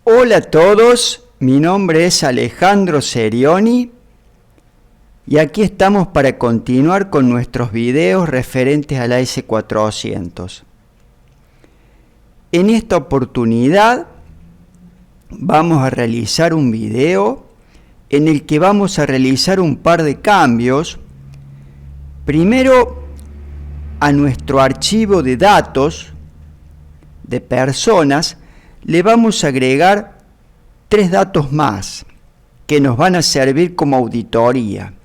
Hola a todos, mi nombre es Alejandro Serioni y aquí estamos para continuar con nuestros videos referentes a la S400. En esta oportunidad vamos a realizar un video en el que vamos a realizar un par de cambios. Primero, a nuestro archivo de datos de personas le vamos a agregar 3 datos más que nos van a servir como auditoría,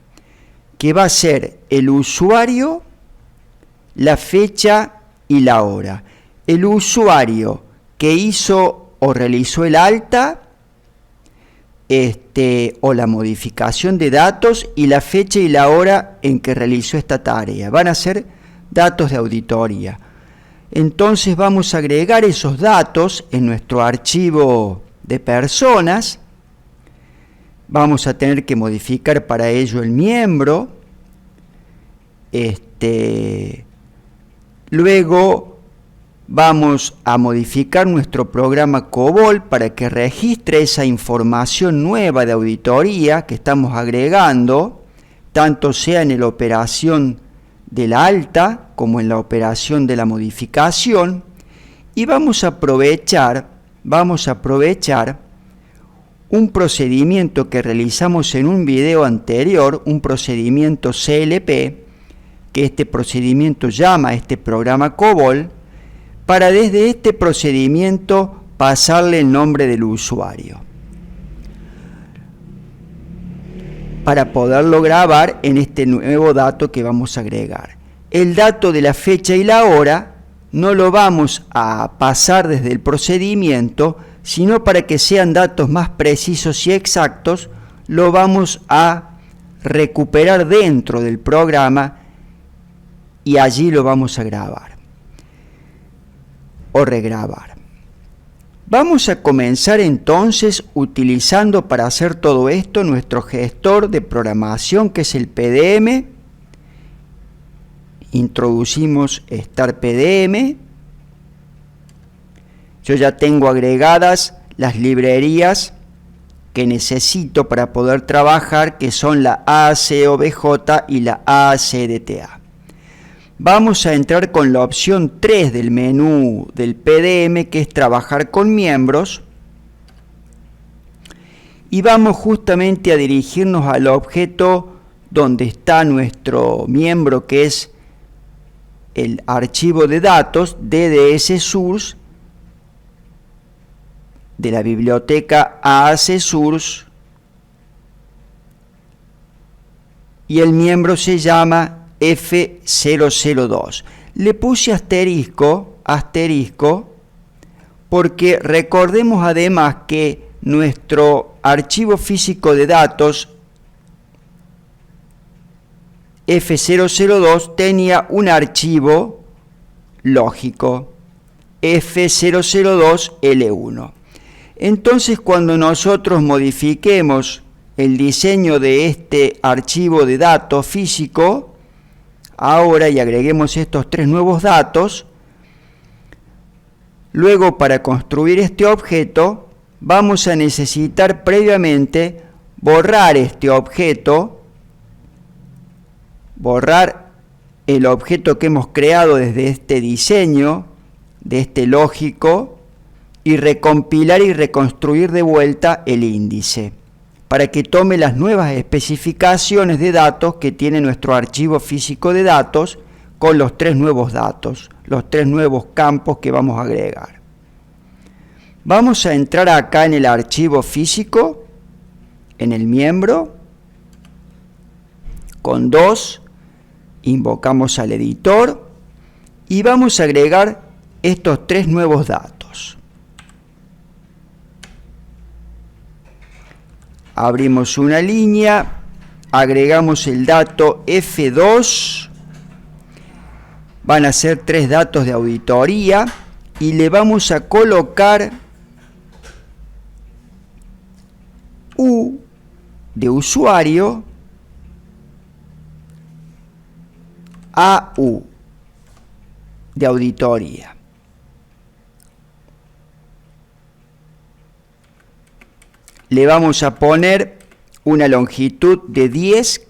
que va a ser el usuario, la fecha y la hora. El usuario que hizo o realizó el alta o la modificación de datos, y la fecha y la hora en que realizó esta tarea. Van a ser datos de auditoría. Entonces vamos a agregar esos datos en nuestro archivo de personas. Vamos a tener que modificar para ello el miembro. Luego vamos a modificar nuestro programa COBOL para que registre esa información nueva de auditoría que estamos agregando, tanto sea en la operación de la alta como en la operación de la modificación. Y vamos a aprovechar un procedimiento que realizamos en un video anterior, un procedimiento CLP, que este procedimiento llama a este programa COBOL, para desde este procedimiento pasarle el nombre del usuario, para poderlo grabar en este nuevo dato que vamos a agregar. El dato de la fecha y la hora no lo vamos a pasar desde el procedimiento, sino para que sean datos más precisos y exactos, lo vamos a recuperar dentro del programa y allí lo vamos a grabar o regrabar. Vamos a comenzar entonces utilizando para hacer todo esto nuestro gestor de programación, que es el PDM. Introducimos Start PDM. Yo ya tengo agregadas las librerías que necesito para poder trabajar, que son la AAC-OBJ y la AAC-DTA. Vamos a entrar con la opción 3 del menú del PDM, que es trabajar con miembros, y vamos justamente a dirigirnos al objeto donde está nuestro miembro, que es el archivo de datos DDS Source de la biblioteca AAC Source, y el miembro se llama F002. Le puse asterisco porque recordemos además que nuestro archivo físico de datos F002 tenía un archivo lógico F002L1. Entonces, cuando nosotros modifiquemos el diseño de este archivo de datos físico ahora y agreguemos estos 3 nuevos datos, luego para construir este objeto vamos a necesitar previamente borrar este objeto, borrar el objeto que hemos creado desde este diseño, de este lógico, y recompilar y reconstruir de vuelta el índice, para que tome las nuevas especificaciones de datos que tiene nuestro archivo físico de datos, con los 3 nuevos datos, los 3 nuevos campos que vamos a agregar. Vamos a entrar acá en el archivo físico, en el miembro, con 2, invocamos al editor y vamos a agregar estos 3 nuevos datos. Abrimos una línea, agregamos el dato F2, van a ser 3 datos de auditoría, y le vamos a colocar U de usuario, AU de auditoría. le vamos a poner una longitud de 10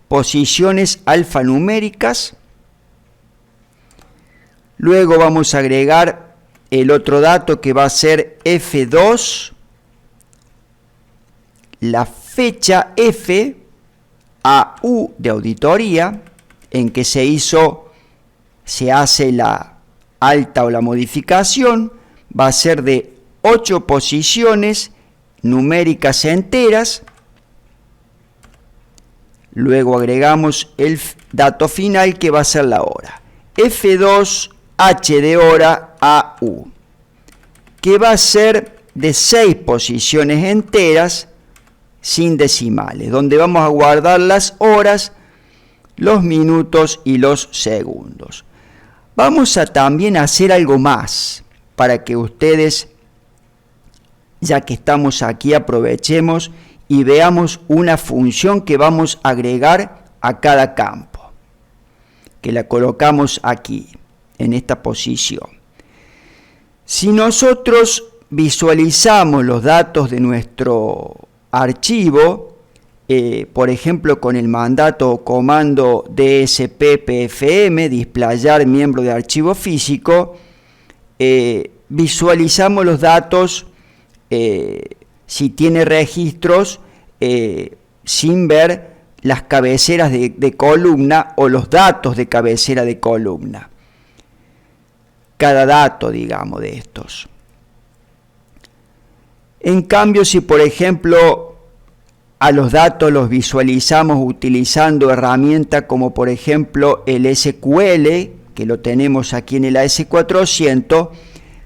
posiciones alfanuméricas. Luego vamos a agregar el otro dato que va a ser F2, la fecha F a U de auditoría en que se hace la alta o la modificación, va a ser de 8 posiciones numéricas enteras. Luego agregamos el dato final que va a ser la hora. F2 H de hora a U, que va a ser de 6 posiciones enteras sin decimales, donde vamos a guardar las horas, los minutos y los segundos. Vamos a también hacer algo más para que ustedes, ya que estamos aquí, aprovechemos y veamos una función que vamos a agregar a cada campo, que la colocamos aquí, en esta posición. Si nosotros visualizamos los datos de nuestro archivo, por ejemplo con el mandato o comando dspPFM, displayar miembro de archivo físico, visualizamos los datos si tiene registros sin ver las cabeceras de columna o los datos de cabecera de columna. Cada dato, digamos, de estos. En cambio, si por ejemplo a los datos los visualizamos utilizando herramientas como por ejemplo el SQL, que lo tenemos aquí en el AS400,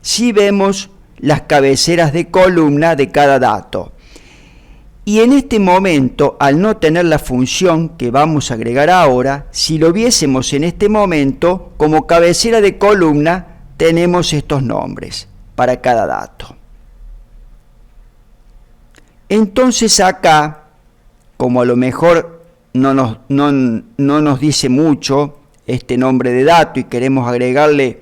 sí vemos las cabeceras de columna de cada dato. Y en este momento, al no tener la función que vamos a agregar ahora, si lo viésemos en este momento, como cabecera de columna, tenemos estos nombres para cada dato. Entonces acá, como a lo mejor no nos dice mucho este nombre de dato y queremos agregarle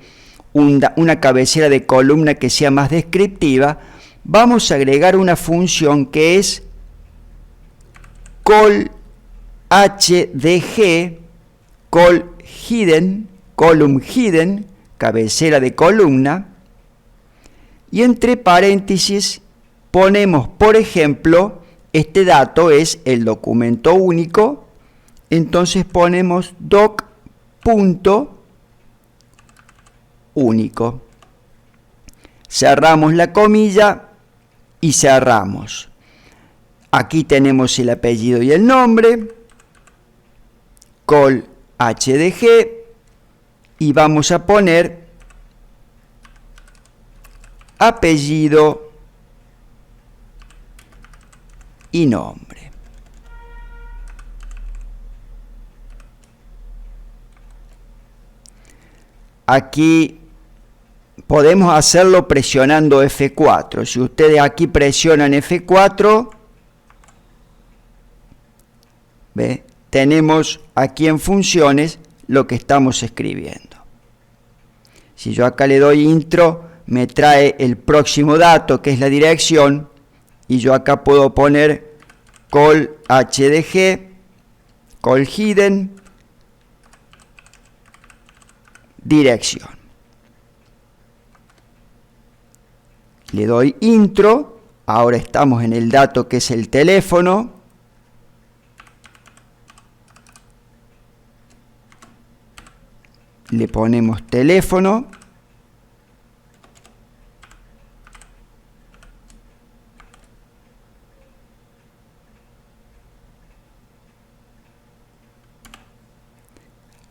una cabecera de columna que sea más descriptiva, vamos a agregar una función que es call HDG, call hidden, column hidden, cabecera de columna, y entre paréntesis ponemos, por ejemplo, este dato es el documento único, entonces ponemos doc.único. Cerramos la comilla y cerramos. Aquí tenemos el apellido y el nombre, call HDG, y vamos a poner apellido y nombre. Aquí podemos hacerlo presionando F4. Si ustedes aquí presionan F4, ¿ve? Tenemos aquí en funciones lo que estamos escribiendo. Si yo acá le doy intro, me trae el próximo dato, que es la dirección, y yo acá puedo poner call HDG, call hidden, dirección. Le doy intro, ahora estamos en el dato que es el teléfono. Le ponemos teléfono.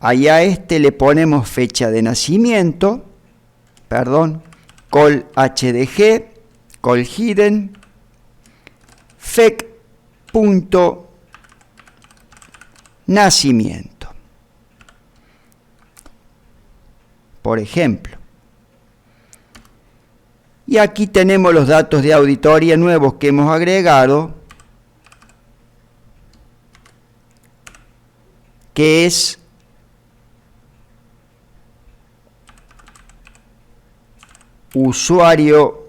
Allá a este le ponemos fecha de nacimiento, call HDG, call hidden, fec.nacimiento. Por ejemplo. Y aquí tenemos los datos de auditoría nuevos que hemos agregado, que es usuario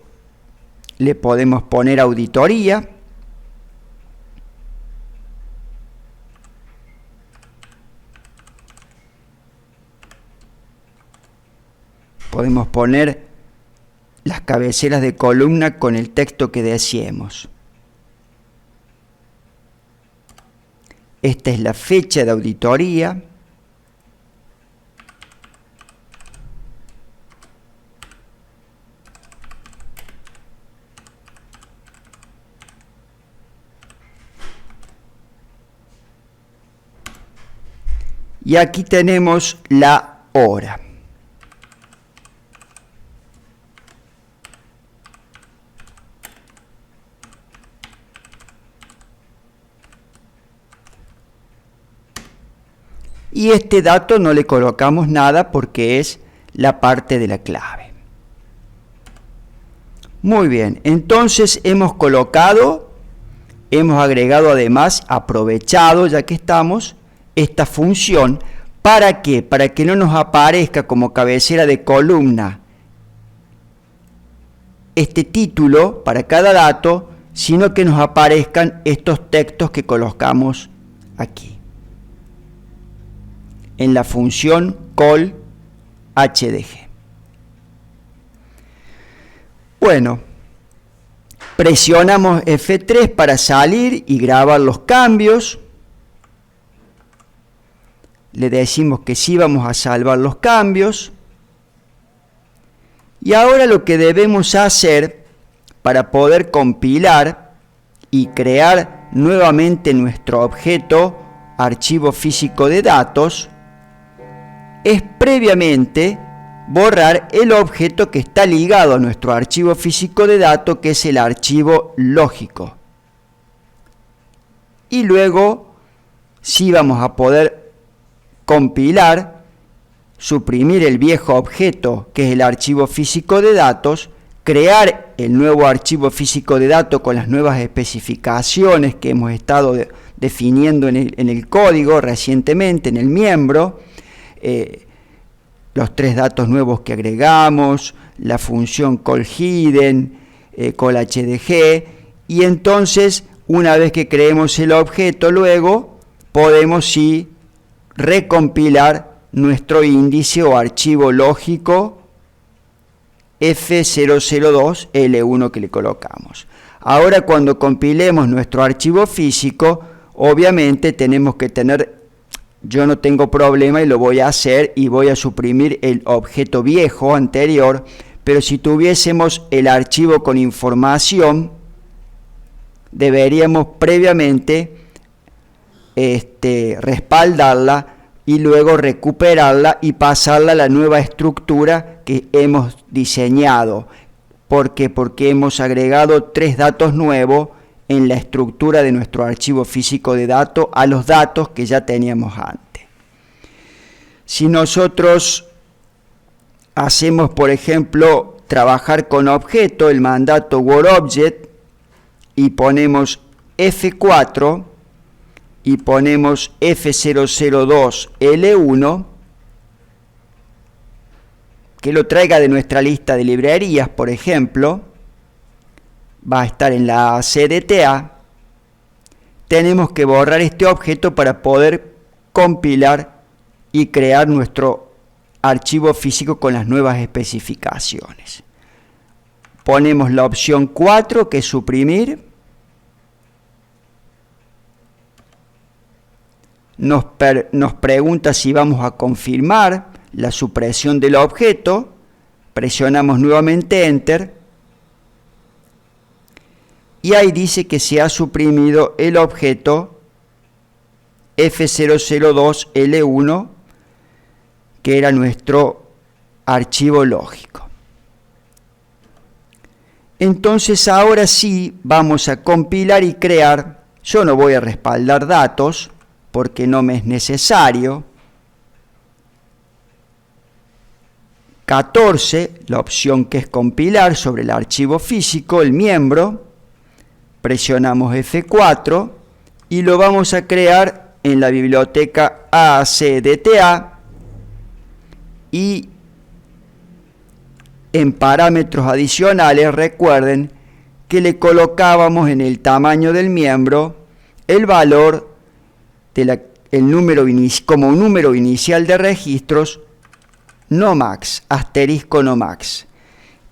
le podemos poner auditoría. Podemos poner las cabeceras de columna con el texto que deseemos. Esta es la fecha de auditoría. Y aquí tenemos la hora. Y este dato no le colocamos nada porque es la parte de la clave. Muy bien, entonces hemos agregado además, aprovechado ya que estamos, esta función. ¿Para qué? Para que no nos aparezca como cabecera de columna este título para cada dato, sino que nos aparezcan estos textos que colocamos aquí en la función call HDG. Bueno, presionamos F3 para salir y grabar los cambios. Le decimos que sí vamos a salvar los cambios. Y ahora lo que debemos hacer para poder compilar y crear nuevamente nuestro objeto archivo físico de datos es previamente borrar el objeto que está ligado a nuestro archivo físico de datos, que es el archivo lógico. Y luego sí vamos a poder compilar, suprimir el viejo objeto que es el archivo físico de datos, crear el nuevo archivo físico de datos con las nuevas especificaciones que hemos estado definiendo en el código recientemente, en el miembro, los 3 datos nuevos que agregamos, la función call_hidden, call_hdg, y entonces una vez que creemos el objeto, luego podemos sí recompilar nuestro índice o archivo lógico F002L1 que le colocamos. Ahora cuando compilemos nuestro archivo físico, obviamente tenemos que tener, yo no tengo problema y lo voy a hacer y voy a suprimir el objeto viejo anterior, pero si tuviésemos el archivo con información, deberíamos previamente respaldarla y luego recuperarla y pasarla a la nueva estructura que hemos diseñado. ¿Por qué? Porque hemos agregado 3 datos nuevos en la estructura de nuestro archivo físico de datos a los datos que ya teníamos antes. Si nosotros hacemos, por ejemplo, trabajar con objeto, el mandato wordObject, y ponemos F4 y ponemos F002L1, que lo traiga de nuestra lista de librerías, por ejemplo, va a estar en la CDTA, tenemos que borrar este objeto para poder compilar y crear nuestro archivo físico con las nuevas especificaciones. Ponemos la opción 4, que es suprimir. Nos pregunta si vamos a confirmar la supresión del objeto. Presionamos nuevamente Enter. Y ahí dice que se ha suprimido el objeto F002L1, que era nuestro archivo lógico. Entonces ahora sí vamos a compilar y crear. Yo no voy a respaldar datos porque no me es necesario. 14, la opción que es compilar sobre el archivo físico, el miembro. Presionamos F4 y lo vamos a crear en la biblioteca ACDTA, y en parámetros adicionales recuerden que le colocábamos en el tamaño del miembro el valor como un número inicial de registros no max, asterisco no max,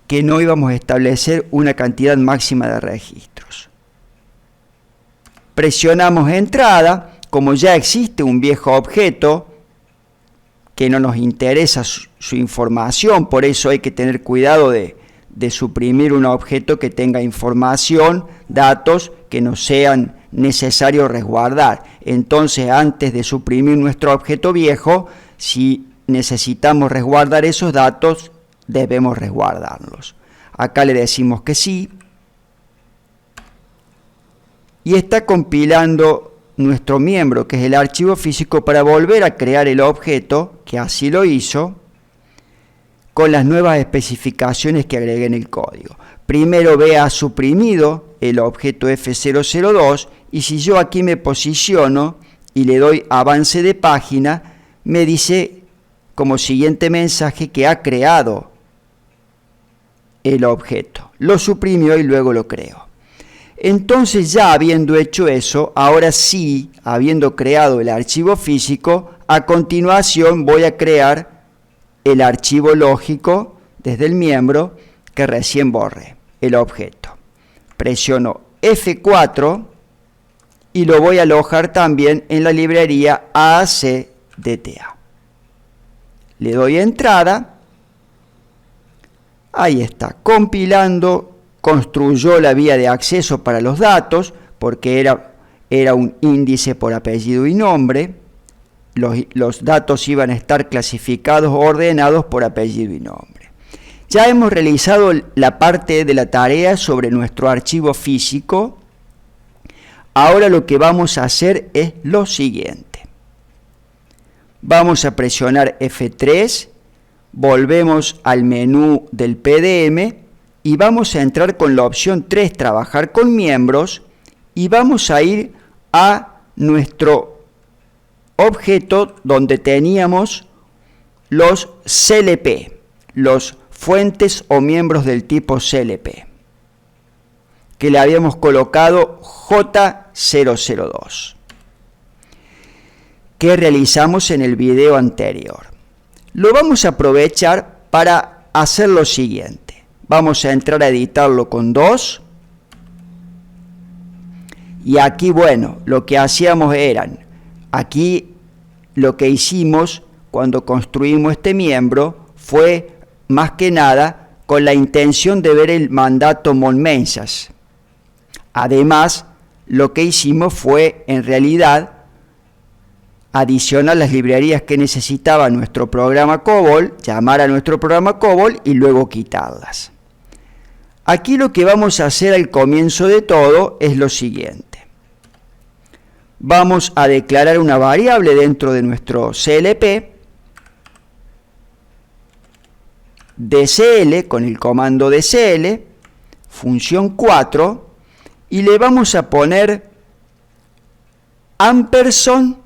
que no íbamos a establecer una cantidad máxima de registros. Presionamos entrada, como ya existe un viejo objeto que no nos interesa su información, por eso hay que tener cuidado de suprimir un objeto que tenga información, datos que no sean necesarios resguardar. Entonces, antes de suprimir nuestro objeto viejo, si necesitamos resguardar esos datos, debemos resguardarlos. Acá le decimos que sí. Y está compilando nuestro miembro, que es el archivo físico, para volver a crear el objeto, que así lo hizo, con las nuevas especificaciones que agregué en el código. Primero ha suprimido el objeto F002, y si yo aquí me posiciono y le doy avance de página, me dice como siguiente mensaje que ha creado el objeto. Lo suprimió y luego lo creó. Entonces, ya habiendo hecho eso, ahora sí, habiendo creado el archivo físico, a continuación voy a crear el archivo lógico desde el miembro que recién borré, el objeto. Presiono F4 y lo voy a alojar también en la librería AAC-DTA. Le doy entrada. Ahí está, compilando, construyó la vía de acceso para los datos, porque era un índice por apellido y nombre. Los datos iban a estar clasificados o ordenados por apellido y nombre. Ya hemos realizado la parte de la tarea sobre nuestro archivo físico. Ahora lo que vamos a hacer es lo siguiente. Vamos a presionar F3, volvemos al menú del PDM y vamos a entrar con la opción 3, trabajar con miembros, y vamos a ir a nuestro objeto donde teníamos los CLP, los fuentes o miembros del tipo CLP, que le habíamos colocado J002, que realizamos en el video anterior. Lo vamos a aprovechar para hacer lo siguiente. Vamos a entrar a editarlo con 2. Y aquí, bueno, lo que hacíamos aquí lo que hicimos cuando construimos este miembro fue más que nada con la intención de ver el mandato monmensas. Además, lo que hicimos fue, en realidad, adicionar las librerías que necesitaba nuestro programa COBOL, llamar a nuestro programa COBOL y luego quitarlas. Aquí lo que vamos a hacer al comienzo de todo es lo siguiente. Vamos a declarar una variable dentro de nuestro CLP, DCL, con el comando DCL, función 4, y le vamos a poner ampersand,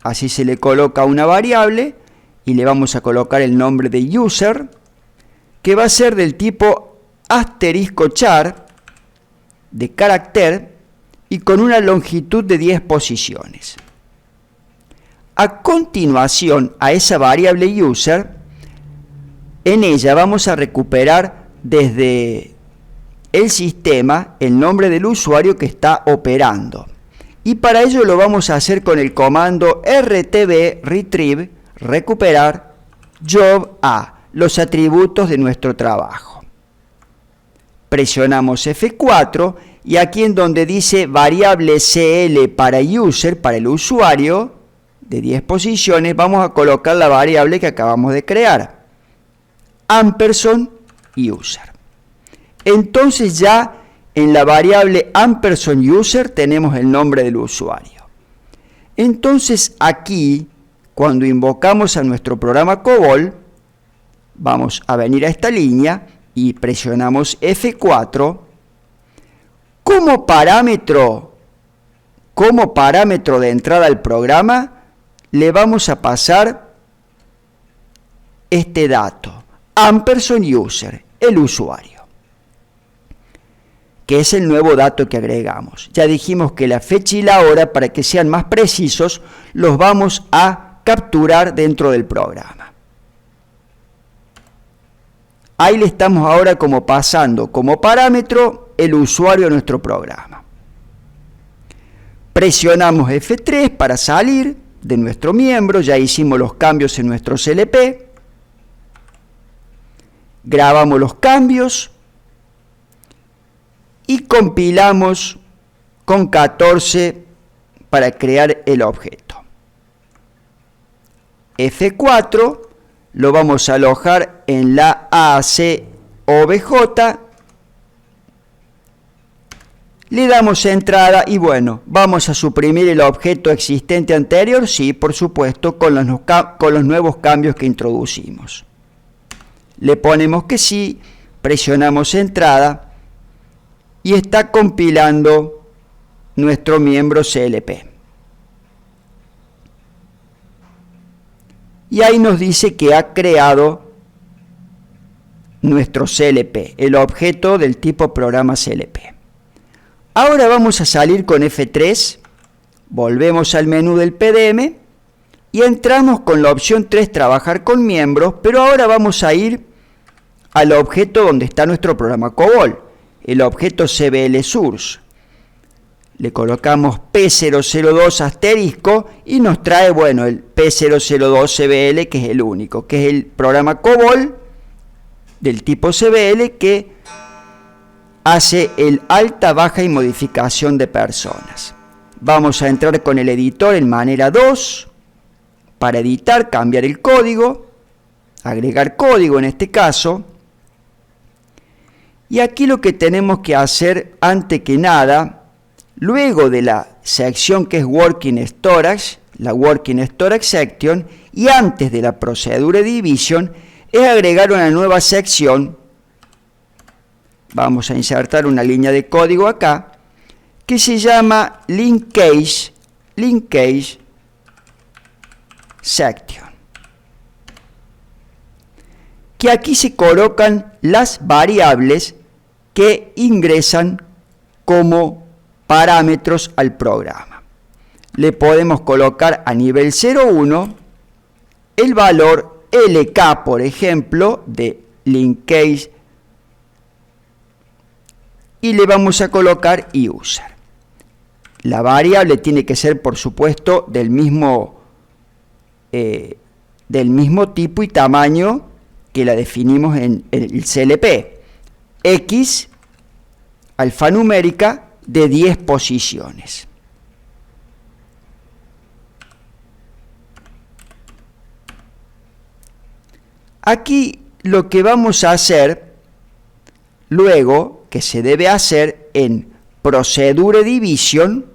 así se le coloca una variable, y le vamos a colocar el nombre de user, que va a ser del tipo asterisco char, de carácter, y con una longitud de 10 posiciones. A continuación, a esa variable user, en ella vamos a recuperar desde el sistema el nombre del usuario que está operando. Y para ello lo vamos a hacer con el comando rtb retrieve, recuperar, job a, los atributos de nuestro trabajo. Presionamos F4 y aquí en donde dice variable CL para user, para el usuario, de 10 posiciones, vamos a colocar la variable que acabamos de crear, ampersand user. Entonces ya en la variable ampersand user tenemos el nombre del usuario. Entonces aquí, cuando invocamos a nuestro programa COBOL, vamos a venir a esta línea y presionamos F4. Como parámetro de entrada al programa, le vamos a pasar este dato, ampersand user, el usuario. que es el nuevo dato que agregamos. Ya dijimos que la fecha y la hora, para que sean más precisos, los vamos a capturar dentro del programa. Ahí le estamos ahora como pasando como parámetro el usuario a nuestro programa. Presionamos F3 para salir de nuestro miembro, ya hicimos los cambios en nuestro CLP, grabamos los cambios y compilamos con 14 para crear el objeto. F4 lo vamos a alojar en la AAC OBJ, le damos entrada y bueno, vamos a suprimir el objeto existente anterior, sí, por supuesto, con los nuevos cambios que introducimos. Le ponemos que sí, presionamos entrada y está compilando nuestro miembro CLP. Y ahí nos dice que ha creado nuestro CLP, el objeto del tipo programa CLP. Ahora vamos a salir con F3, volvemos al menú del PDM y entramos con la opción 3, trabajar con miembros, pero ahora vamos a ir al objeto donde está nuestro programa COBOL, el objeto CBL Source. Le colocamos P002 asterisco y nos trae, bueno, el P002 CBL, que es el único, que es el programa COBOL del tipo CBL que hace el alta, baja y modificación de personas. Vamos a entrar con el editor en manera 2 para editar, cambiar el código, agregar código en este caso. Y aquí lo que tenemos que hacer, antes que nada, luego de la sección que es Working Storage, la Working Storage Section, y antes de la Procedure Division, es agregar una nueva sección. Vamos a insertar una línea de código acá, que se llama Linkage Section. Que aquí se colocan las variables que ingresan como parámetros al programa. Le podemos colocar a nivel 0,1 el valor LK, por ejemplo, de Linkage, y le vamos a colocar user. La variable tiene que ser, por supuesto, del mismo tipo y tamaño que la definimos en el CLP. X alfanumérica de 10 posiciones. Aquí lo que vamos a hacer luego, que se debe hacer en Procedure Division,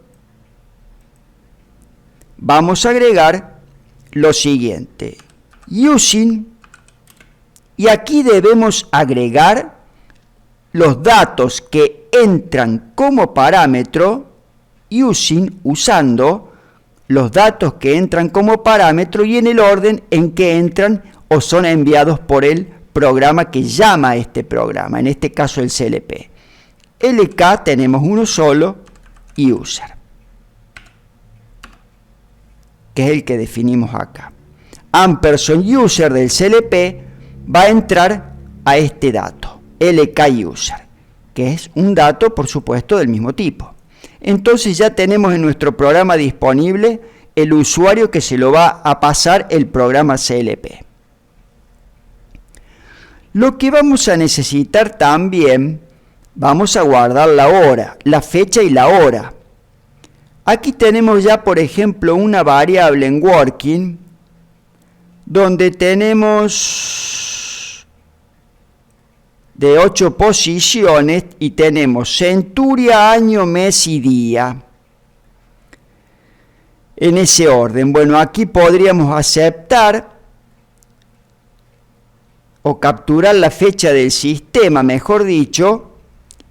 vamos a agregar lo siguiente: using, y aquí debemos agregar los datos que entran como parámetro, usando los datos que entran como parámetro y en el orden en que entran o son enviados por el programa que llama a este programa, en este caso el CLP. LK tenemos uno solo, user, que es el que definimos acá. Ampersand user del CLP va a entrar a este dato, LK user, que es un dato, por supuesto, del mismo tipo. Entonces ya tenemos en nuestro programa disponible el usuario que se lo va a pasar el programa CLP. Lo que vamos a necesitar también, vamos a guardar la hora, la fecha y la hora. Aquí tenemos ya, por ejemplo, una variable en Working, donde tenemos de 8 posiciones y tenemos centuria, año, mes y día. En ese orden. Bueno, aquí podríamos aceptar o capturar la fecha del sistema, mejor dicho,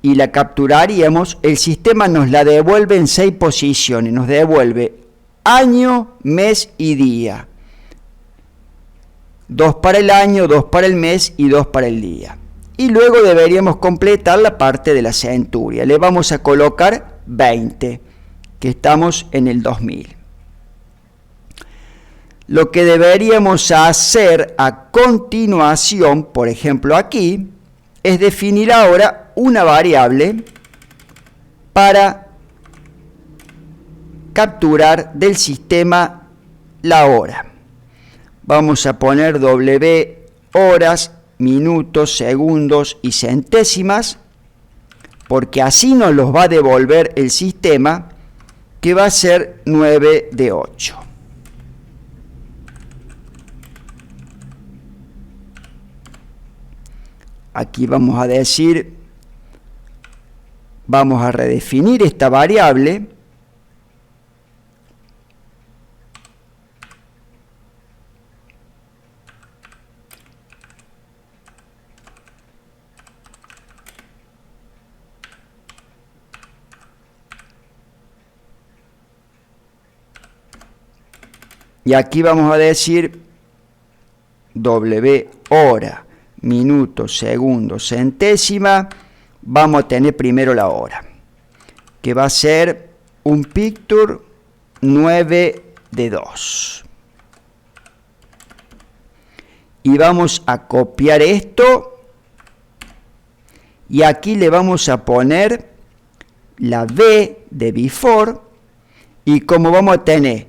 y la capturaríamos. El sistema nos la devuelve en 6 posiciones, nos devuelve año, mes y día. 2 para el año, 2 para el mes y 2 para el día. y luego deberíamos completar la parte de la centuria. Le vamos a colocar 20, que estamos en el 2000. Lo que deberíamos hacer a continuación, por ejemplo aquí, es definir ahora una variable para capturar del sistema la hora. Vamos a poner W horas, minutos, segundos y centésimas, porque así nos los va a devolver el sistema, que va a ser 9 de 8. Aquí vamos a decir, vamos a redefinir esta variable y aquí vamos a decir W hora, minutos, segundos, centésima. Vamos a tener primero la hora, que va a ser un picture 9 de 2. Y vamos a copiar esto y aquí le vamos a poner la B de before, y como vamos a tener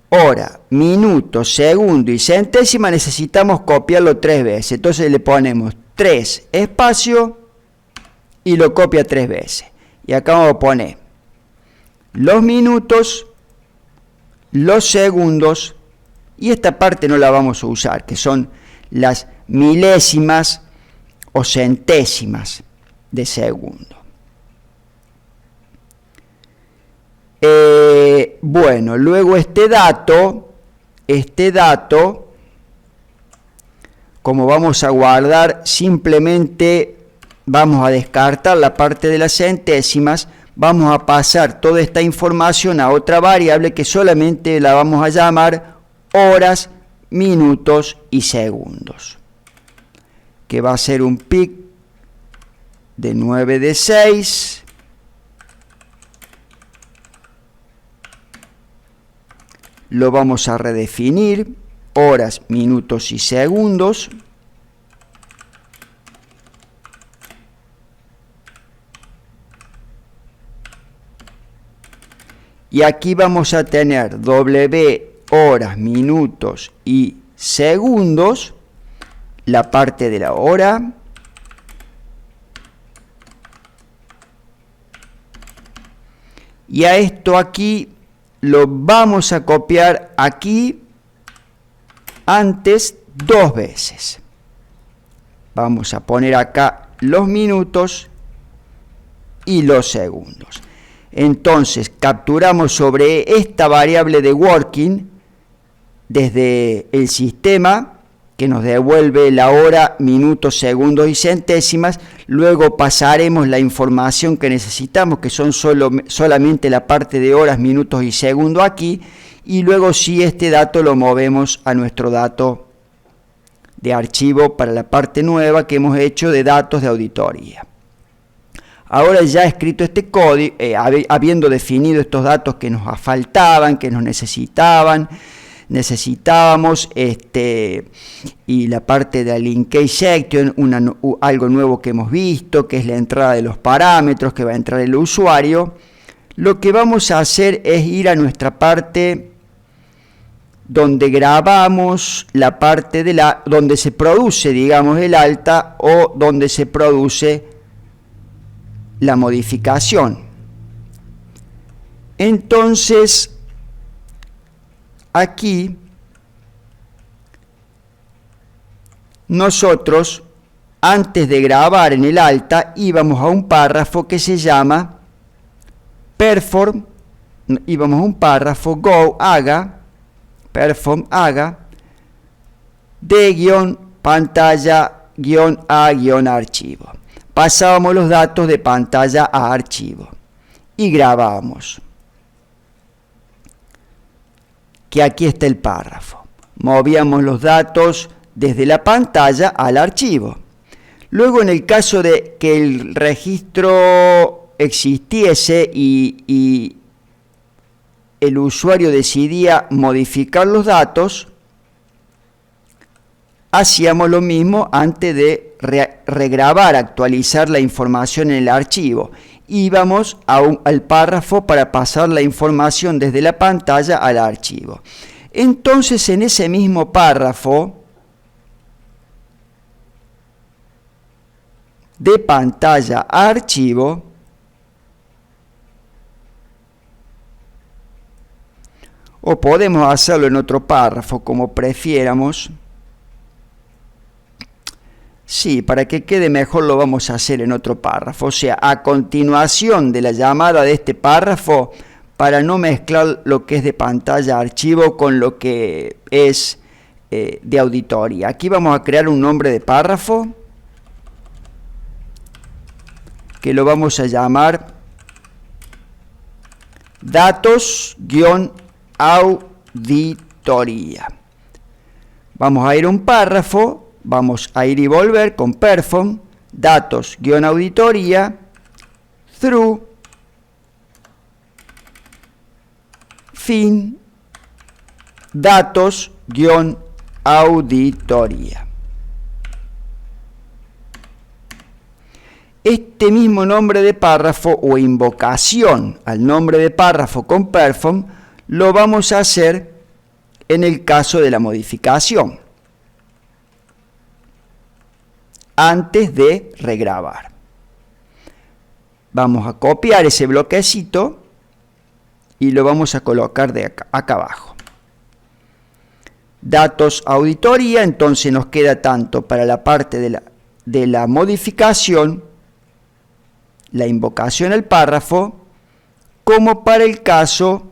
hora, minuto, segundo y centésima, necesitamos copiarlo 3 veces. Entonces le ponemos 3 espacio y lo copia 3 veces. Y acá vamos a poner los minutos, los segundos, y esta parte no la vamos a usar, que son las milésimas o centésimas de segundo. Bueno, luego este dato, como vamos a guardar, simplemente vamos a descartar la parte de las centésimas, vamos a pasar toda esta información a otra variable que solamente la vamos a llamar horas, minutos y segundos, que va a ser un pic de 9 de 6, lo vamos a redefinir, horas, minutos y segundos, y aquí vamos a tener W horas, minutos y segundos, la parte de la hora, y a esto aquí lo vamos a copiar aquí antes 2 veces. Vamos a poner acá los minutos y los segundos. Entonces capturamos sobre esta variable de working desde el sistema, que nos devuelve la hora, minutos, segundos y centésimas. Luego pasaremos la información que necesitamos, que son solamente la parte de horas, minutos y segundos aquí, y luego sí este dato lo movemos a nuestro dato de archivo para la parte nueva que hemos hecho de datos de auditoría. Ahora ya he escrito este código, habiendo definido estos datos que nos faltaban, que nos necesitábamos, y la parte de la linkage section, algo nuevo que hemos visto, que es la entrada de los parámetros que va a entrar el usuario. Lo que vamos a hacer es ir a nuestra parte donde grabamos la parte de donde se produce, digamos, el alta, o donde se produce la modificación. Entonces aquí nosotros, antes de grabar en el alta, íbamos a un párrafo que se llama perform, íbamos a un párrafo go, perform, de guión pantalla guión a guión archivo. Pasábamos los datos de pantalla a archivo y grabábamos. Que aquí está el párrafo. Movíamos los datos desde la pantalla al archivo. Luego, en el caso de que el registro existiese y el usuario decidía modificar los datos, hacíamos lo mismo antes de regrabar, actualizar la información en el archivo. Íbamos al párrafo para pasar la información desde la pantalla al archivo. Entonces, en ese mismo párrafo, de pantalla a archivo, o podemos hacerlo en otro párrafo, como prefiéramos. Sí, para que quede mejor lo vamos a hacer en otro párrafo. O sea, a continuación de la llamada de este párrafo, para no mezclar lo que es de pantalla a archivo con lo que es de auditoría. Aquí vamos a crear un nombre de párrafo que lo vamos a llamar datos-auditoría. Vamos a ir a un párrafo, vamos a ir y volver con perform, datos-auditoría, through, fin, datos-auditoría. Este mismo nombre de párrafo o invocación al nombre de párrafo con perform lo vamos a hacer en el caso de la modificación, antes de regrabar. Vamos a copiar ese bloquecito y lo vamos a colocar de acá abajo. Datos auditoría, entonces nos queda tanto para la parte de la modificación, la invocación al párrafo, como para el caso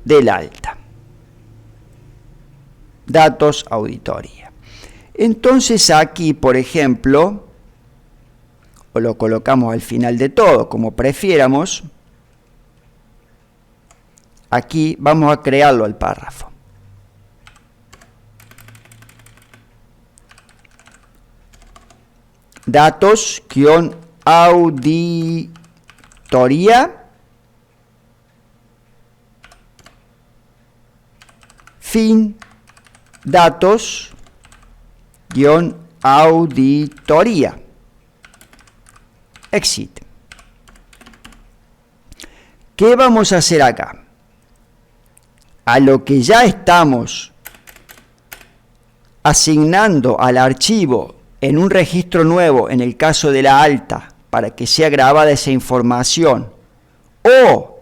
del alta. Datos auditoría. Entonces aquí, por ejemplo, o lo colocamos al final de todo, como prefiéramos, aquí vamos a crearlo al párrafo. Datos-auditoría, fin, datos-auditoría, exit. ¿Qué vamos a hacer acá? A lo que ya estamos asignando al archivo en un registro nuevo, en el caso de la alta, para que sea grabada esa información, o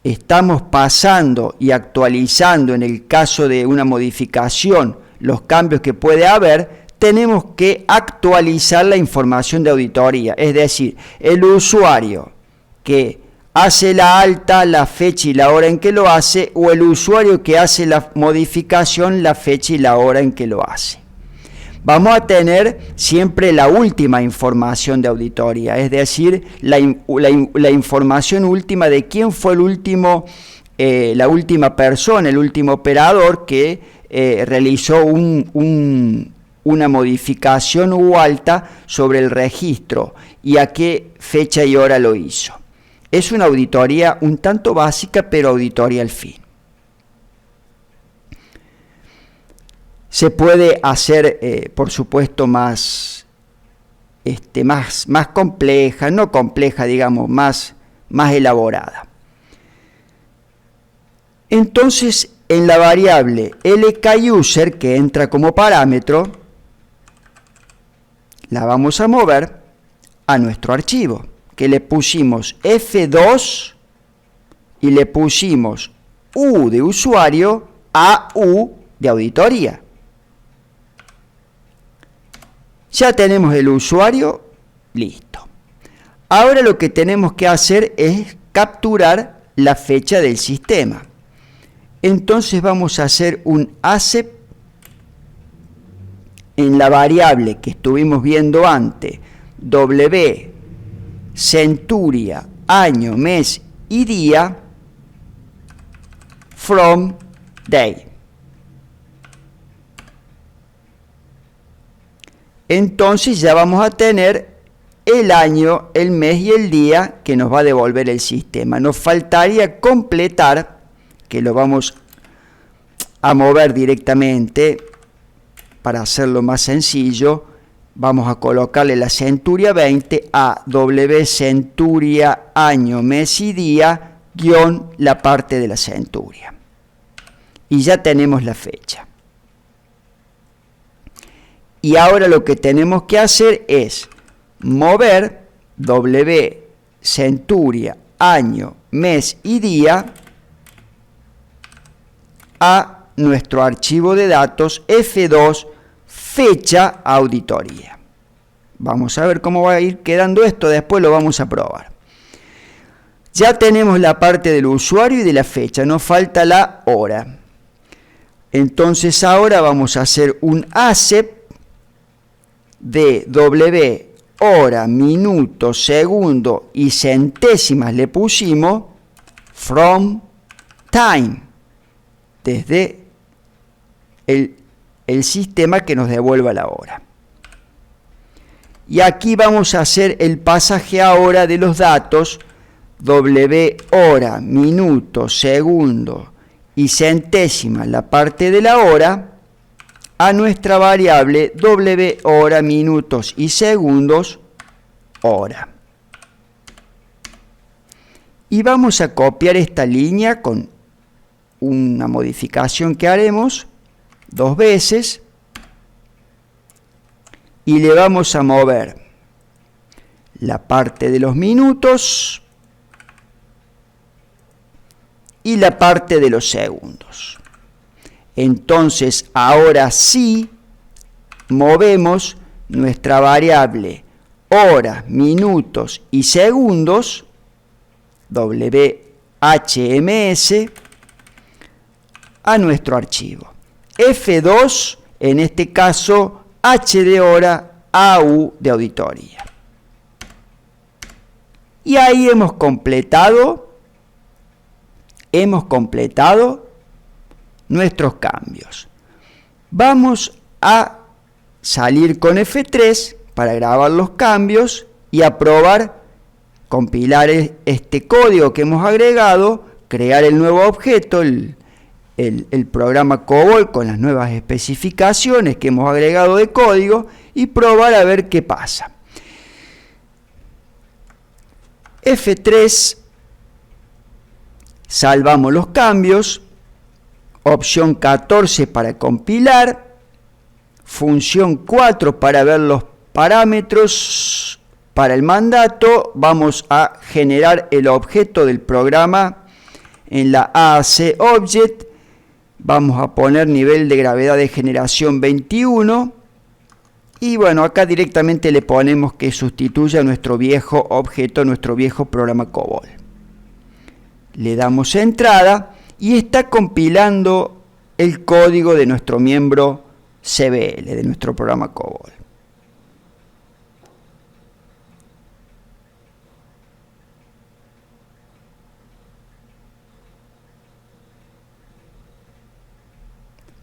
estamos pasando y actualizando en el caso de una modificación los cambios que puede haber, tenemos que actualizar la información de auditoría, es decir, el usuario que hace la alta, la fecha y la hora en que lo hace, o el usuario que hace la modificación, la fecha y la hora en que lo hace. Vamos a tener siempre la última información de auditoría, es decir, la información última de quién fue el último, la última persona, el último operador que realizó una modificación u alta sobre el registro y a qué fecha y hora lo hizo. Es una auditoría un tanto básica, pero auditoría al fin. Se puede hacer, por supuesto, más compleja, no compleja, digamos, más elaborada. Entonces, en la variable lkuser, que entra como parámetro, la vamos a mover a nuestro archivo, que le pusimos F2 y le pusimos U de usuario, AU de auditoría. Ya tenemos el usuario, listo. Ahora lo que tenemos que hacer es capturar la fecha del sistema. Entonces vamos a hacer un ASEP en la variable que estuvimos viendo antes, W, centuria, año, mes y día, from day. Entonces ya vamos a tener el año, el mes y el día que nos va a devolver el sistema. Nos faltaría completar, que lo vamos a mover directamente para hacerlo más sencillo. Vamos a colocarle la centuria 20 a W centuria año, mes y día, guión la parte de la centuria. Y ya tenemos la fecha. Y ahora lo que tenemos que hacer es mover W centuria, año, mes y día a nuestro archivo de datos F2, fecha, auditoría. Vamos a ver cómo va a ir quedando esto, después lo vamos a probar. Ya tenemos la parte del usuario y de la fecha, nos falta la hora. Entonces ahora vamos a hacer un ASEP de W, hora, minuto, segundo y centésimas le pusimos, from time, desde el sistema que nos devuelva la hora. Y aquí vamos a hacer el pasaje ahora de los datos W, hora, minuto, segundo y centésimas, la parte de la hora, a nuestra variable W, hora, minutos y segundos, hora. Y vamos a copiar esta línea con una modificación que haremos 2 veces y le vamos a mover la parte de los minutos y la parte de los segundos. Entonces ahora sí movemos nuestra variable horas, minutos y segundos WHMS a nuestro archivo F2, en este caso H de hora, AU de auditoría. Y ahí hemos completado nuestros cambios. Vamos a salir con F3 para grabar los cambios y a probar, compilar este código que hemos agregado, crear el nuevo objeto, el programa COBOL con las nuevas especificaciones que hemos agregado de código y probar a ver qué pasa. F3, salvamos los cambios, opción 14 para compilar, función 4 para ver los parámetros para el mandato. Vamos a generar el objeto del programa en la AAC Object. Vamos a poner nivel de gravedad de generación 21 y bueno, acá directamente le ponemos que sustituya nuestro viejo objeto, nuestro viejo programa COBOL. Le damos a entrada y está compilando el código de nuestro miembro CBL, de nuestro programa COBOL.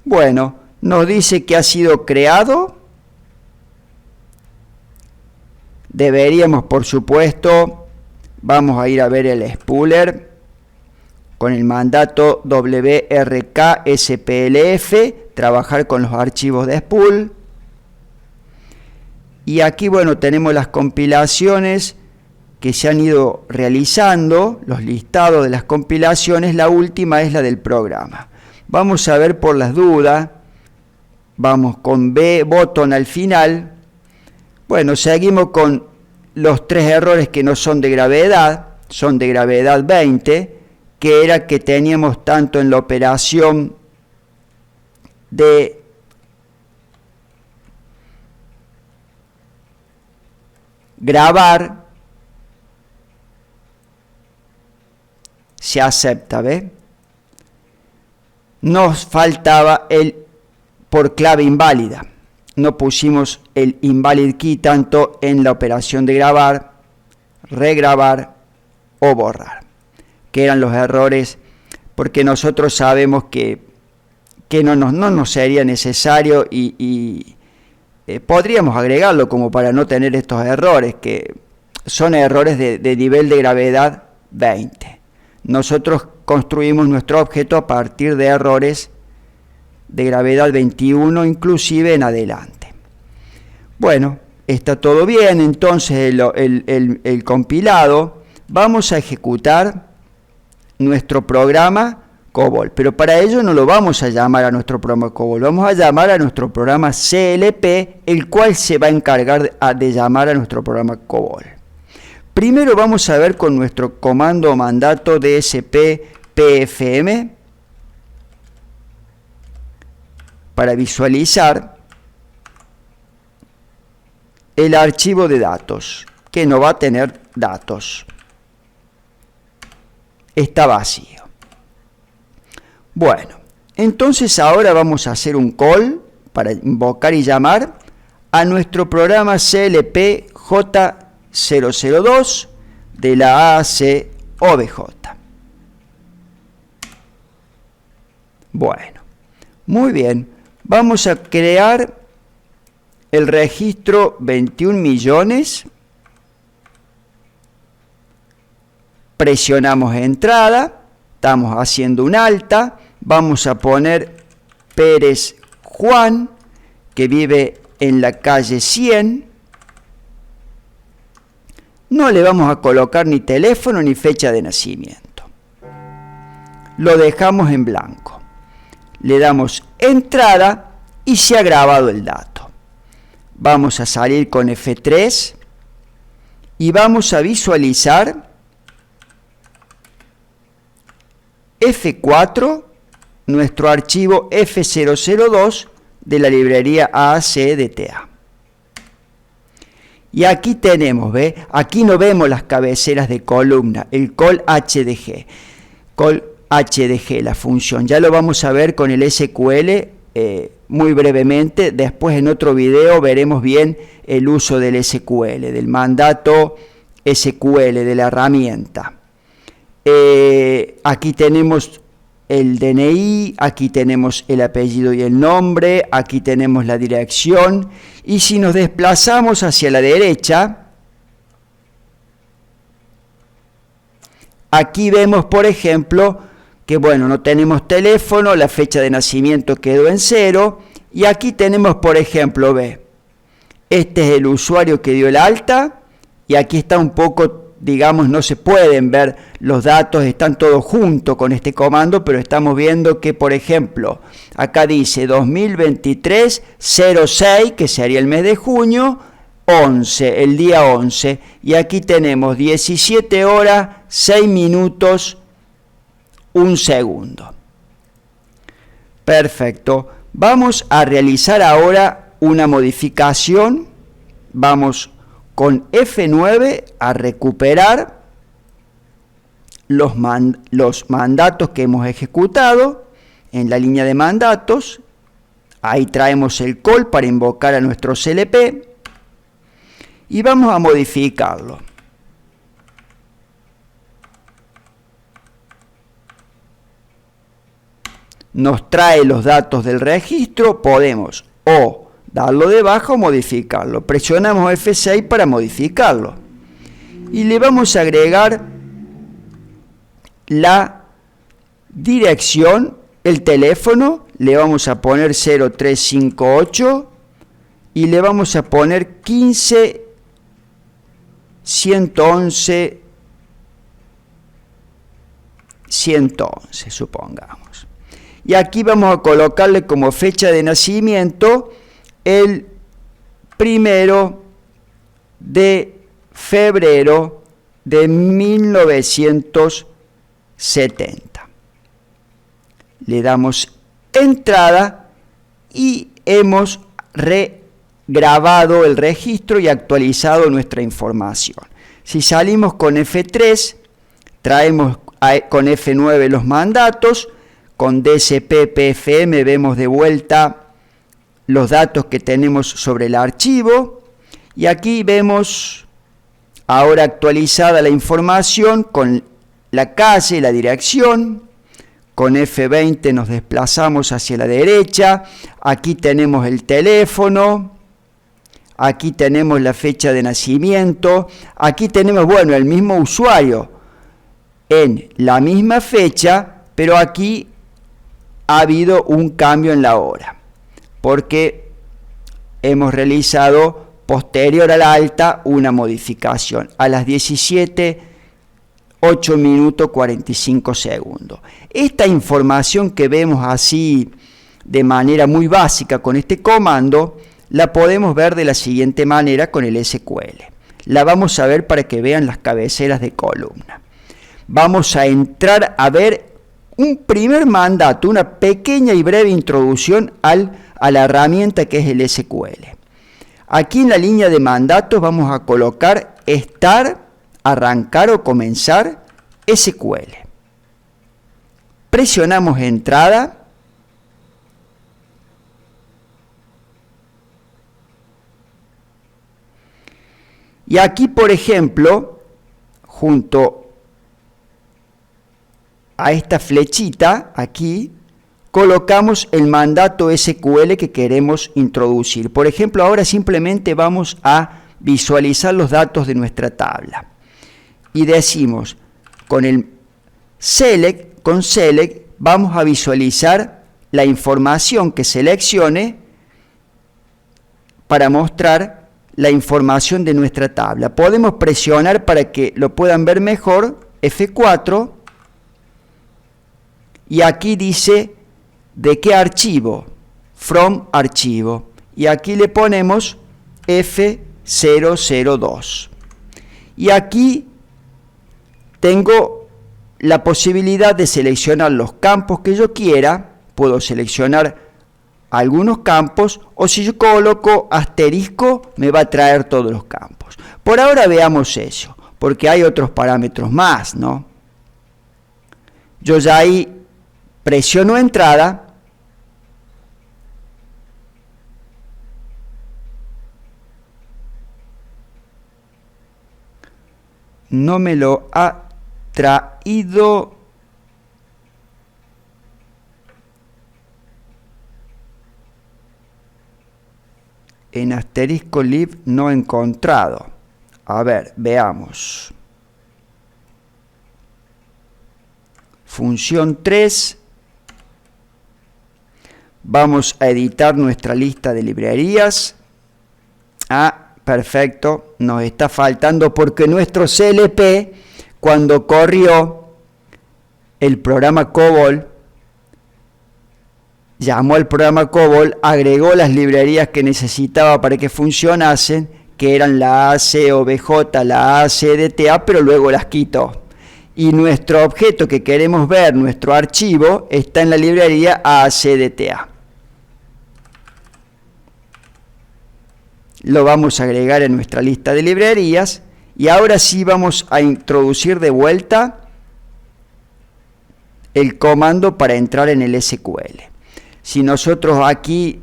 Bueno, nos dice que ha sido creado. Deberíamos, por supuesto, vamos a ir a ver el spooler con el mandato wrk-splf, trabajar con los archivos de spool. Y aquí, bueno, tenemos las compilaciones que se han ido realizando, los listados de las compilaciones. La última es la del programa. Vamos a ver por las dudas, vamos con B botón al final. Bueno, seguimos con los 3 errores que no son de gravedad, son de gravedad 20, que era que teníamos tanto en la operación de grabar, se acepta, ¿ve? Nos faltaba el por clave inválida. No pusimos el invalid key tanto en la operación de grabar, regrabar o borrar, que eran los errores, porque nosotros sabemos que que no nos sería necesario y podríamos agregarlo como para no tener estos errores, que son errores de nivel de gravedad 20. Nosotros construimos nuestro objeto a partir de errores de gravedad 21, inclusive en adelante. Bueno, está todo bien, entonces el compilado. Vamos a ejecutar nuestro programa COBOL, pero para ello no lo vamos a llamar a nuestro programa COBOL, vamos a llamar a nuestro programa CLP, el cual se va a encargar de llamar a nuestro programa COBOL. Primero vamos a ver con nuestro comando o mandato dsp-pfm para visualizar el archivo de datos, que no va a tener datos. Está vacío. Bueno, entonces ahora vamos a hacer un call para invocar y llamar a nuestro programa CLP J002 de la AAC OBJ. Bueno, muy bien. Vamos a crear el registro 21 millones. Presionamos entrada. Estamos haciendo un alta. Vamos a poner Pérez Juan, que vive en la calle 100. No le vamos a colocar ni teléfono ni fecha de nacimiento. Lo dejamos en blanco. Le damos entrada y se ha grabado el dato. Vamos a salir con F3 y vamos a visualizar F4, nuestro archivo F002 de la librería AAC-DTA. Y aquí tenemos, ¿ve? Aquí no vemos las cabeceras de columna, el call HDG. Call HDG, la función. Ya lo vamos a ver con el SQL muy brevemente. Después en otro video veremos bien el uso del SQL, del mandato SQL, de la herramienta. Aquí tenemos el DNI, aquí tenemos el apellido y el nombre, aquí tenemos la dirección, y si nos desplazamos hacia la derecha, aquí vemos, por ejemplo, que bueno, no tenemos teléfono, la fecha de nacimiento quedó en 0, y aquí tenemos, por ejemplo, ve, este es el usuario que dio el alta, y aquí está un poco, digamos, no se pueden ver los datos, están todos juntos con este comando, pero estamos viendo que, por ejemplo, acá dice 2023-06, que sería el mes de junio, 11, el día 11, y aquí tenemos 17 horas, 6 minutos, 1 segundo. Perfecto. Vamos a realizar ahora una modificación. Vamos con F9 a recuperar los mandatos que hemos ejecutado en la línea de mandatos. Ahí traemos el call para invocar a nuestro CLP y vamos a modificarlo. Nos trae los datos del registro, podemos o darlo de baja o modificarlo. Presionamos F6 para modificarlo. Y le vamos a agregar la dirección, el teléfono, le vamos a poner 0358 y le vamos a poner 15 111 111, supongamos. Y aquí vamos a colocarle como fecha de nacimiento el 1 de febrero de 1970. Le damos entrada y hemos regrabado el registro y actualizado nuestra información. Si salimos con F3, traemos con F9 los mandatos, con dsp-pfm vemos de vuelta los datos que tenemos sobre el archivo y aquí vemos ahora actualizada la información con la calle, la dirección, Con F20 nos desplazamos hacia la derecha. Aquí tenemos el teléfono. Aquí tenemos la fecha de nacimiento. Aquí tenemos, bueno, el mismo usuario en la misma fecha, pero aquí ha habido un cambio en la hora, porque hemos realizado posterior al alta una modificación a las 17:08 minutos 45 segundos. Esta información que vemos así de manera muy básica con este comando, la podemos ver de la siguiente manera con el SQL. La vamos a ver para que vean las cabeceras de columna. Vamos a entrar a ver un primer mandato, una pequeña y breve introducción a la herramienta que es el SQL. Aquí en la línea de mandatos vamos a colocar estar, arrancar o comenzar SQL. Presionamos entrada. Y aquí, por ejemplo, junto a esta flechita, aquí, colocamos el mandato SQL que queremos introducir. Por ejemplo, ahora simplemente vamos a visualizar los datos de nuestra tabla. Y decimos, con select vamos a visualizar la información que seleccione para mostrar la información de nuestra tabla. Podemos presionar para que lo puedan ver mejor, F4, y aquí dice de qué archivo, from archivo, y aquí le ponemos F002. Y aquí tengo la posibilidad de seleccionar los campos que yo quiera. Puedo seleccionar algunos campos, o si yo coloco asterisco me va a traer todos los campos. Por ahora veamos eso, porque hay otros parámetros más, ¿no? Yo ya ahí presiono entrada. No me lo ha traído. En asterisco lib no he encontrado. A ver, veamos. Función 3. Vamos a editar nuestra lista de librerías. Ah, perfecto. Nos está faltando porque nuestro CLP, cuando corrió el programa COBOL, llamó al programa COBOL, agregó las librerías que necesitaba para que funcionasen, que eran la ACOBJ, la ACDTA, pero luego las quitó. Y nuestro objeto que queremos ver, nuestro archivo, está en la librería ACDTA. Lo vamos a agregar en nuestra lista de librerías y ahora sí vamos a introducir de vuelta el comando para entrar en el SQL. Si nosotros aquí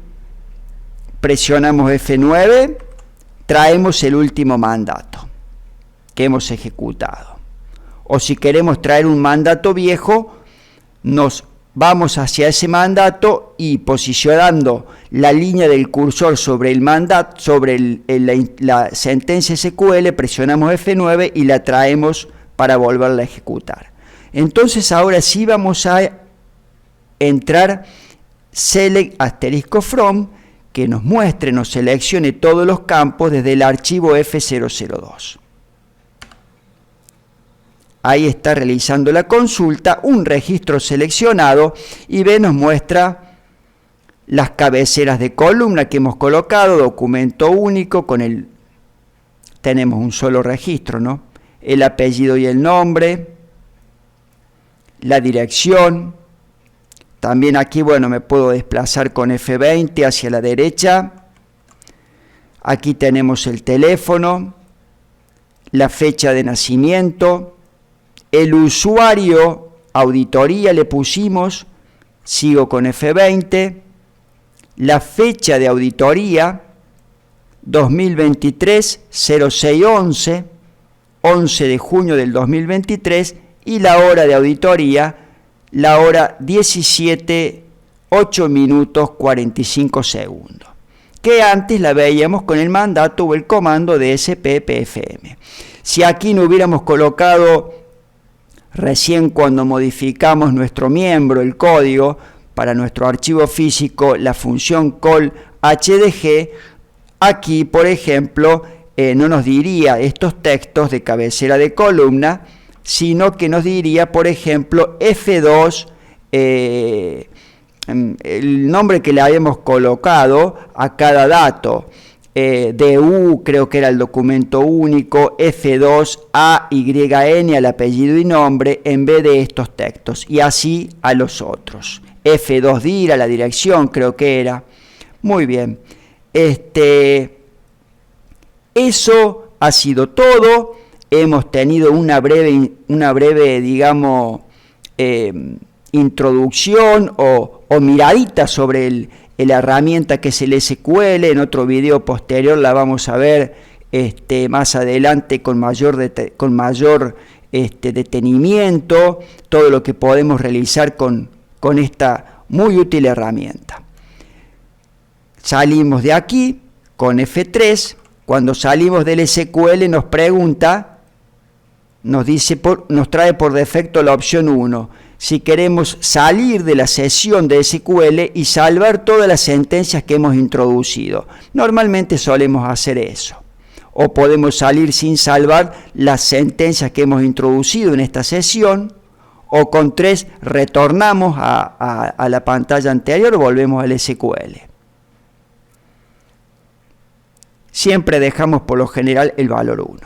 presionamos F9, traemos el último mandato que hemos ejecutado. O si queremos traer un mandato viejo, nos vamos hacia ese mandato y posicionando la línea del cursor sobre el mandato, sobre la sentencia SQL, presionamos F9 y la traemos para volverla a ejecutar. Entonces ahora sí vamos a entrar select asterisco from, que nos muestre, nos seleccione todos los campos desde el archivo F002. Ahí está realizando la consulta, un registro seleccionado, y ve, nos muestra las cabeceras de columna que hemos colocado, documento único, tenemos un solo registro, ¿no? El apellido y el nombre, la dirección. También aquí, bueno, me puedo desplazar con F20 hacia la derecha. Aquí tenemos el teléfono, la fecha de nacimiento, el usuario, auditoría le pusimos, sigo con F20, la fecha de auditoría, 2023, 0611, 11 de junio del 2023, y la hora de auditoría, la hora 17, 8 minutos 45 segundos, que antes la veíamos con el mandato o el comando de SPPFM. Si aquí no hubiéramos colocado recién cuando modificamos nuestro miembro, el código, para nuestro archivo físico, la función call HDG, aquí, por ejemplo, no nos diría estos textos de cabecera de columna, sino que nos diría, por ejemplo, F2, el nombre que le habíamos colocado a cada dato. DU, creo que era el documento único, F2, AYN, al apellido y nombre, en vez de estos textos, y así a los otros. F2 DIR, a la dirección, creo que era. Muy bien. Eso ha sido todo. Hemos tenido una breve, digamos, introducción o miradita sobre la herramienta que es el SQL. En otro video posterior la vamos a ver más adelante con mayor detenimiento, todo lo que podemos realizar con esta muy útil herramienta. Salimos de aquí con F3. Cuando salimos del SQL nos pregunta, nos trae por defecto la opción 1. Si queremos salir de la sesión de SQL y salvar todas las sentencias que hemos introducido. Normalmente solemos hacer eso. O podemos salir sin salvar las sentencias que hemos introducido en esta sesión. O con 3 retornamos a la pantalla anterior o volvemos al SQL. Siempre dejamos por lo general el valor 1.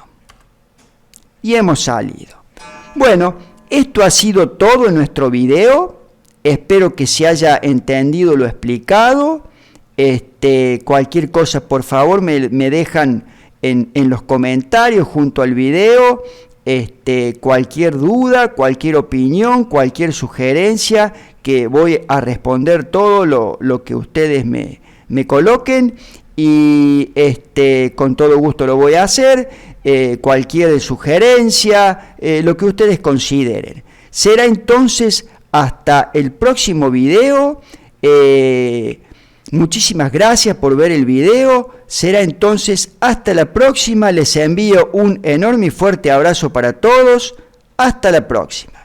Y hemos salido. Bueno, esto ha sido todo en nuestro video. Espero que se haya entendido lo explicado. Cualquier cosa, por favor, me dejan en los comentarios junto al video. Cualquier duda, cualquier opinión, cualquier sugerencia, que voy a responder todo lo que ustedes me coloquen. Y con todo gusto lo voy a hacer. Cualquier sugerencia, lo que ustedes consideren. Será entonces hasta el próximo video. Muchísimas gracias por ver el video. Será entonces hasta la próxima. Les envío un enorme y fuerte abrazo para todos. Hasta la próxima.